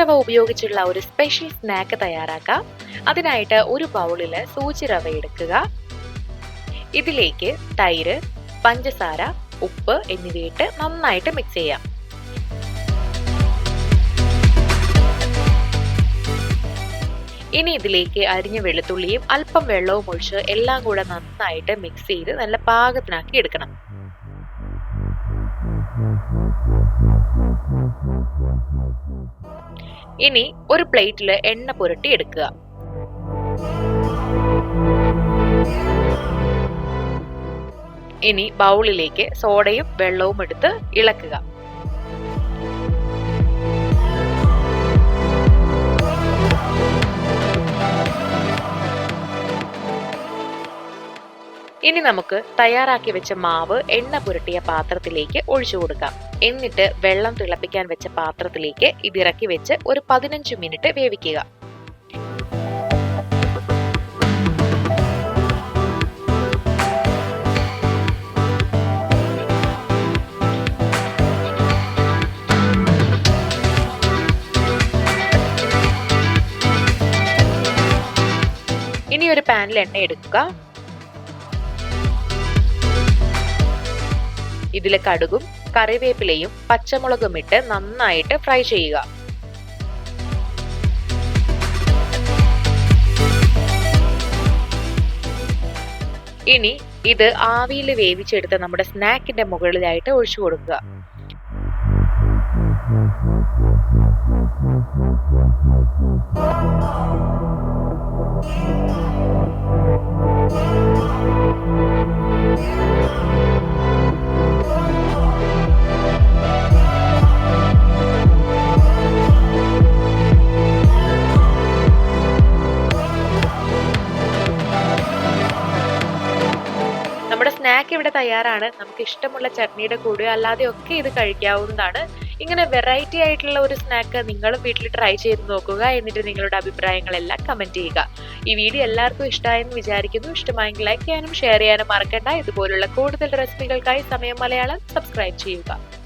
റവ ഉപയോഗിച്ചുള്ള ഒരു സ്പെഷ്യൽ സ്നാക്ക് തയ്യാറാക്കാം. അതിനായിട്ട് ഒരു ബൗളിൽ സൂചി റവ എടുക്കുക. ഇതിലേക്ക് തൈര്, പഞ്ചസാര, ഉപ്പ് എന്നിവയിട്ട് നന്നായിട്ട് മിക്സ് ചെയ്യാം. ഇനി ഇതിലേക്ക് അരിഞ്ഞ വെളുത്തുള്ളിയും അല്പം വെള്ളവും ഒഴിച്ച് എല്ലാം കൂടെ നന്നായിട്ട് മിക്സ് ചെയ്ത് നല്ല പാകത്തിനാക്കി എടുക്കണം. ഇനി ഒരു പ്ലേറ്റിൽ എണ്ണ പുരട്ടി എടുക്കുക. ഇനി ബൗളിലേക്ക് സോഡയും വെള്ളവും എടുത്ത് ഇളക്കുക. ഇനി നമുക്ക് തയ്യാറാക്കി വെച്ച മാവ് എണ്ണ പുരട്ടിയ പാത്രത്തിലേക്ക് ഒഴിച്ചു കൊടുക്കാം. എന്നിട്ട് വെള്ളം തിളപ്പിക്കാൻ വെച്ച പാത്രത്തിലേക്ക് ഇതിറക്കി വെച്ച് ഒരു 15 മിനിറ്റ് വേവിക്കുക. ഇനി ഒരു പാനിൽ എണ്ണ എടുക്കുക. ഇതിൽ കടുകും കറിവേപ്പിലയും പച്ചമുളകും ഇട്ട് നന്നായിട്ട് ഫ്രൈ ചെയ്യുക. ഇനി ഇത് ആവിയിൽ വേവിച്ചെടുത്ത് നമ്മുടെ സ്നാക്കിന്റെ മുകളിലായിട്ട് ഒഴിച്ചു കൊടുക്കുക. നമ്മുടെ സ്നാക്ക് ഇവിടെ തയ്യാറാണ്. നമുക്ക് ഇഷ്ടമുള്ള ചട്നിയുടെ കൂടെയോ അല്ലാതെ ഒക്കെ ഇത് കഴിക്കാവുന്നതാണ്. ഇങ്ങനെ വെറൈറ്റി ആയിട്ടുള്ള ഒരു സ്നാക്ക് നിങ്ങളും വീട്ടിൽ ട്രൈ ചെയ്ത് നോക്കുക. എന്നിട്ട് നിങ്ങളുടെ അഭിപ്രായങ്ങളെല്ലാം കമന്റ് ചെയ്യുക. ഈ വീഡിയോ എല്ലാവർക്കും ഇഷ്ടമായെന്ന് വിചാരിക്കുന്നു. ഇഷ്ടമായെങ്കിൽ ലൈക്ക് ചെയ്യാനും ഷെയർ ചെയ്യാനും മറക്കണ്ട. ഇതുപോലുള്ള കൂടുതൽ റെസിപ്പികൾക്കായി സമയം മലയാളം സബ്സ്ക്രൈബ് ചെയ്യുക.